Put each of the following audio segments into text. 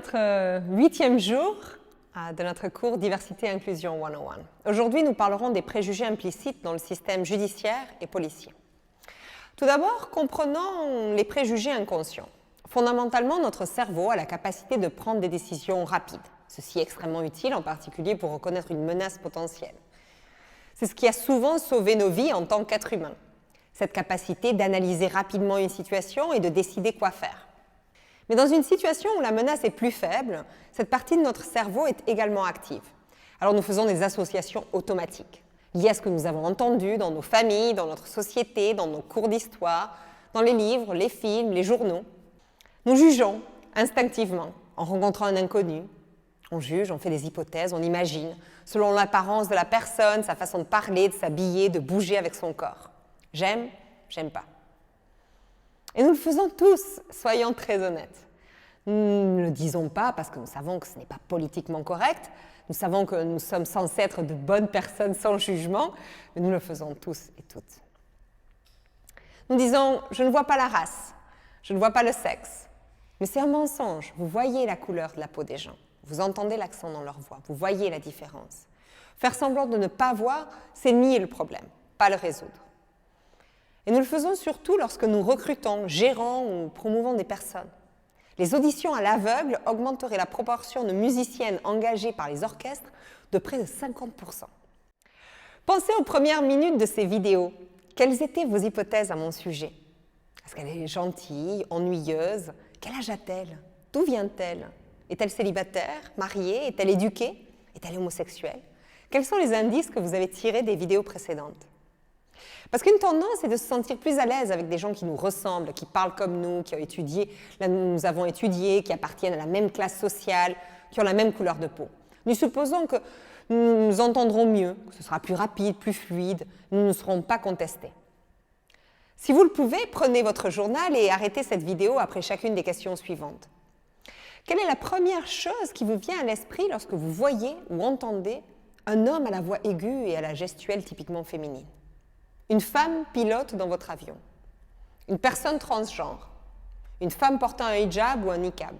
notre 8e jour de notre cours Diversité et Inclusion 101. Aujourd'hui, nous parlerons des préjugés implicites dans le système judiciaire et policier. Tout d'abord, comprenons les préjugés inconscients. Fondamentalement, notre cerveau a la capacité de prendre des décisions rapides. Ceci est extrêmement utile, en particulier pour reconnaître une menace potentielle. C'est ce qui a souvent sauvé nos vies en tant qu'êtres humains. Cette capacité d'analyser rapidement une situation et de décider quoi faire. Mais dans une situation où la menace est plus faible, cette partie de notre cerveau est également active. Alors nous faisons des associations automatiques, liées à ce que nous avons entendu dans nos familles, dans notre société, dans nos cours d'histoire, dans les livres, les films, les journaux. Nous jugeons instinctivement en rencontrant un inconnu. On juge, on fait des hypothèses, on imagine, selon l'apparence de la personne, sa façon de parler, de s'habiller, de bouger avec son corps. J'aime, j'aime pas. Et nous le faisons tous, soyons très honnêtes. Nous ne le disons pas parce que nous savons que ce n'est pas politiquement correct, nous savons que nous sommes censés être de bonnes personnes sans jugement, mais nous le faisons tous et toutes. Nous disons « je ne vois pas la race, je ne vois pas le sexe », mais c'est un mensonge, vous voyez la couleur de la peau des gens, vous entendez l'accent dans leur voix, vous voyez la différence. Faire semblant de ne pas voir, c'est nier le problème, pas le résoudre. Et nous le faisons surtout lorsque nous recrutons, gérons ou promouvons des personnes. Les auditions à l'aveugle augmenteraient la proportion de musiciennes engagées par les orchestres de près de 50%. Pensez aux premières minutes de ces vidéos. Quelles étaient vos hypothèses à mon sujet? Est-ce qu'elle est gentille, ennuyeuse? Quel âge a-t-elle? D'où vient-elle? Est-elle célibataire, mariée? Est-elle éduquée? Est-elle homosexuelle? Quels sont les indices que vous avez tirés des vidéos précédentes? Parce qu'une tendance est de se sentir plus à l'aise avec des gens qui nous ressemblent, qui parlent comme nous, qui ont étudié, là nous avons étudié, qui appartiennent à la même classe sociale, qui ont la même couleur de peau. Nous supposons que nous nous entendrons mieux, que ce sera plus rapide, plus fluide, nous ne serons pas contestés. Si vous le pouvez, prenez votre journal et arrêtez cette vidéo après chacune des questions suivantes. Quelle est la première chose qui vous vient à l'esprit lorsque vous voyez ou entendez un homme à la voix aiguë et à la gestuelle typiquement féminine? Une femme pilote dans votre avion, une personne transgenre, une femme portant un hijab ou un niqab,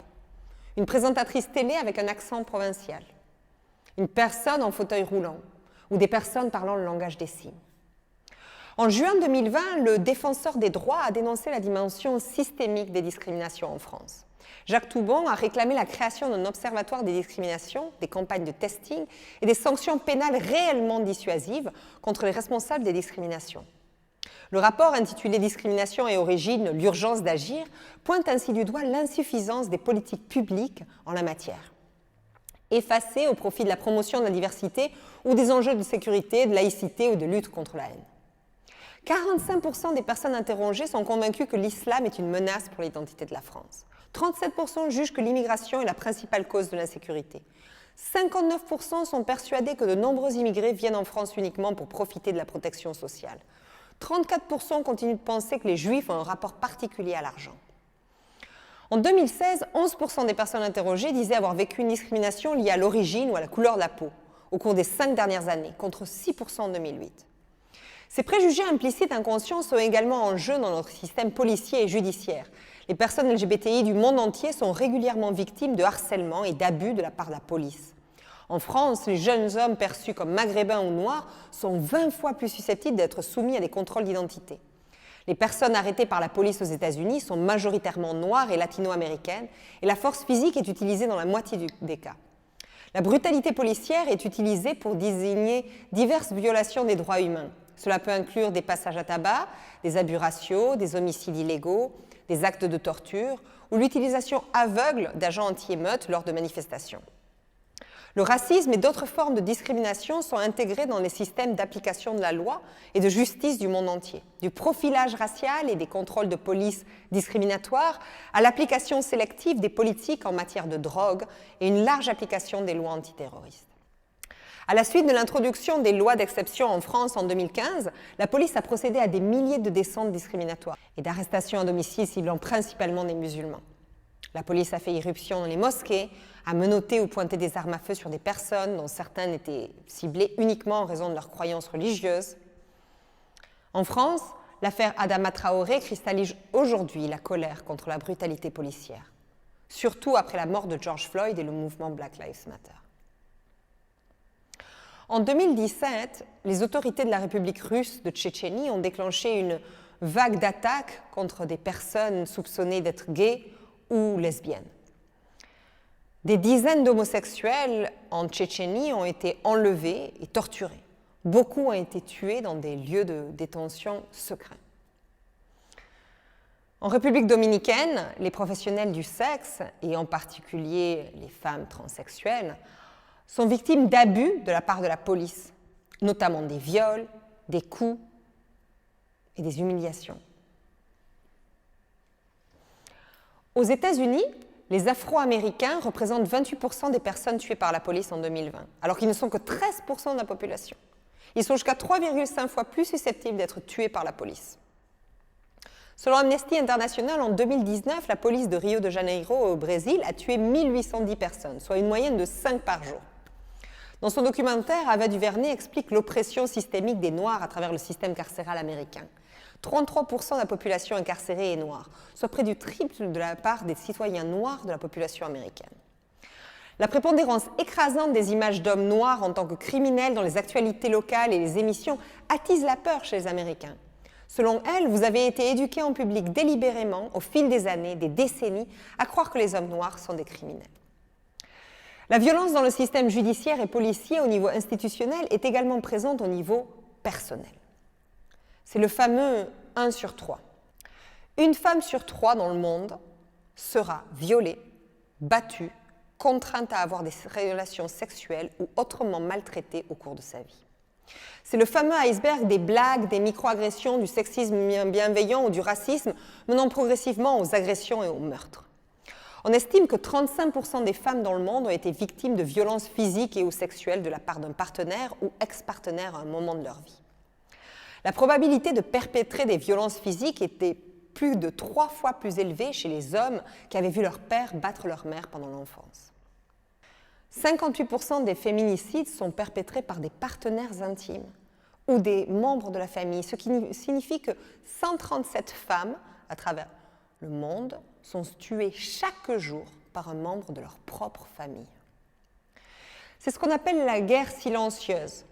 une présentatrice télé avec un accent provincial, une personne en fauteuil roulant ou des personnes parlant le langage des signes. En juin 2020, le défenseur des droits a dénoncé la dimension systémique des discriminations en France. Jacques Toubon a réclamé la création d'un observatoire des discriminations, des campagnes de testing et des sanctions pénales réellement dissuasives contre les responsables des discriminations. Le rapport intitulé « Discrimination et origine, l'urgence d'agir » pointe ainsi du doigt l'insuffisance des politiques publiques en la matière. Effacées au profit de la promotion de la diversité ou des enjeux de sécurité, de laïcité ou de lutte contre la haine. 45% des personnes interrogées sont convaincues que l'islam est une menace pour l'identité de la France. 37% jugent que l'immigration est la principale cause de l'insécurité. 59% sont persuadés que de nombreux immigrés viennent en France uniquement pour profiter de la protection sociale. 34% continuent de penser que les Juifs ont un rapport particulier à l'argent. En 2016, 11% des personnes interrogées disaient avoir vécu une discrimination liée à l'origine ou à la couleur de la peau au cours des 5 dernières années, contre 6% en 2008. Ces préjugés implicites inconscients sont également en jeu dans notre système policier et judiciaire. Les personnes LGBTI du monde entier sont régulièrement victimes de harcèlement et d'abus de la part de la police. En France, les jeunes hommes perçus comme maghrébins ou noirs sont 20 fois plus susceptibles d'être soumis à des contrôles d'identité. Les personnes arrêtées par la police aux États-Unis sont majoritairement noires et latino-américaines et la force physique est utilisée dans la moitié des cas. La brutalité policière est utilisée pour désigner diverses violations des droits humains. Cela peut inclure des passages à tabac, des abus raciaux, des homicides illégaux, des actes de torture ou l'utilisation aveugle d'agents anti-émeutes lors de manifestations. Le racisme et d'autres formes de discrimination sont intégrés dans les systèmes d'application de la loi et de justice du monde entier, du profilage racial et des contrôles de police discriminatoires à l'application sélective des politiques en matière de drogue et une large application des lois antiterroristes. À la suite de l'introduction des lois d'exception en France en 2015, la police a procédé à des milliers de descentes discriminatoires et d'arrestations à domicile ciblant principalement des musulmans. La police a fait irruption dans les mosquées, a menotté ou pointé des armes à feu sur des personnes dont certaines étaient ciblées uniquement en raison de leurs croyances religieuses. En France, l'affaire Adama Traoré cristallise aujourd'hui la colère contre la brutalité policière. surtout après la mort de George Floyd et le mouvement Black Lives Matter. En 2017, les autorités de la République russe de Tchétchénie ont déclenché une vague d'attaques contre des personnes soupçonnées d'être gays ou lesbiennes. Des dizaines d'homosexuels en Tchétchénie ont été enlevés et torturés. Beaucoup ont été tués dans des lieux de détention secrets. En République dominicaine, les professionnels du sexe, et en particulier les femmes transsexuelles, sont victimes d'abus de la part de la police, notamment des viols, des coups et des humiliations. Aux États-Unis, les Afro-Américains représentent 28% des personnes tuées par la police en 2020, alors qu'ils ne sont que 13% de la population. Ils sont jusqu'à 3,5 fois plus susceptibles d'être tués par la police. Selon Amnesty International, en 2019, la police de Rio de Janeiro au Brésil a tué 1810 personnes, soit une moyenne de 5 par jour. Dans son documentaire, Ava DuVernay explique l'oppression systémique des Noirs à travers le système carcéral américain. 33% de la population incarcérée est noire, soit près du triple de la part des citoyens noirs de la population américaine. La prépondérance écrasante des images d'hommes noirs en tant que criminels dans les actualités locales et les émissions attise la peur chez les Américains. Selon elle, vous avez été éduqués en public délibérément, au fil des années, des décennies, à croire que les hommes noirs sont des criminels. La violence dans le système judiciaire et policier au niveau institutionnel est également présente au niveau personnel. C'est le fameux 1 sur 3. Une femme sur 3 dans le monde sera violée, battue, contrainte à avoir des relations sexuelles ou autrement maltraitée au cours de sa vie. C'est le fameux iceberg des blagues, des microagressions, du sexisme bienveillant ou du racisme, menant progressivement aux agressions et aux meurtres. On estime que 35% des femmes dans le monde ont été victimes de violences physiques et ou sexuelles de la part d'un partenaire ou ex-partenaire à un moment de leur vie. La probabilité de perpétrer des violences physiques était plus de 3 fois plus élevée chez les hommes qui avaient vu leur père battre leur mère pendant l'enfance. 58% des féminicides sont perpétrés par des partenaires intimes ou des membres de la famille, ce qui signifie que 137 femmes à travers le monde sont tuées chaque jour par un membre de leur propre famille. C'est ce qu'on appelle la guerre silencieuse.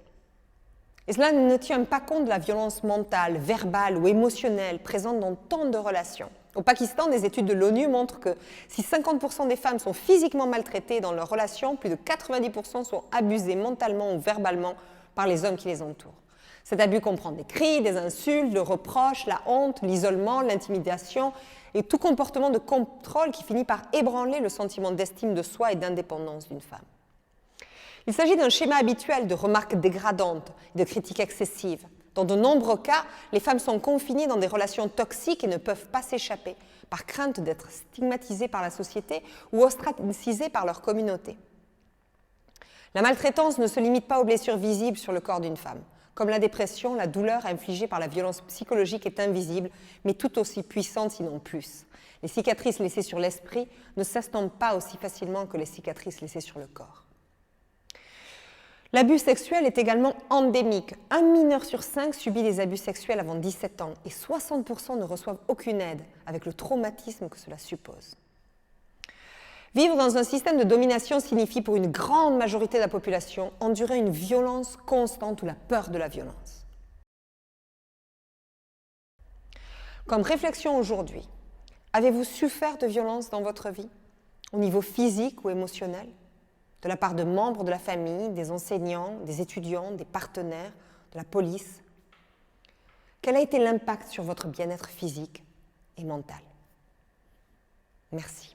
Et cela ne tient pas compte de la violence mentale, verbale ou émotionnelle présente dans tant de relations. Au Pakistan, des études de l'ONU montrent que si 50% des femmes sont physiquement maltraitées dans leurs relations, plus de 90% sont abusées mentalement ou verbalement par les hommes qui les entourent. Cet abus comprend des cris, des insultes, le reproche, la honte, l'isolement, l'intimidation et tout comportement de contrôle qui finit par ébranler le sentiment d'estime de soi et d'indépendance d'une femme. Il s'agit d'un schéma habituel de remarques dégradantes et de critiques excessives. Dans de nombreux cas, les femmes sont confinées dans des relations toxiques et ne peuvent pas s'échapper, par crainte d'être stigmatisées par la société ou ostracisées par leur communauté. La maltraitance ne se limite pas aux blessures visibles sur le corps d'une femme. Comme la dépression, la douleur infligée par la violence psychologique est invisible, mais tout aussi puissante, sinon plus. Les cicatrices laissées sur l'esprit ne s'estompent pas aussi facilement que les cicatrices laissées sur le corps. L'abus sexuel est également endémique. Un mineur sur 5 subit des abus sexuels avant 17 ans et 60% ne reçoivent aucune aide, avec le traumatisme que cela suppose. Vivre dans un système de domination signifie pour une grande majorité de la population endurer une violence constante ou la peur de la violence. Comme réflexion aujourd'hui, avez-vous souffert de violence dans votre vie, au niveau physique ou émotionnel, de la part de membres de la famille, des enseignants, des étudiants, des partenaires, de la police? Quel a été l'impact sur votre bien-être physique et mental? Merci.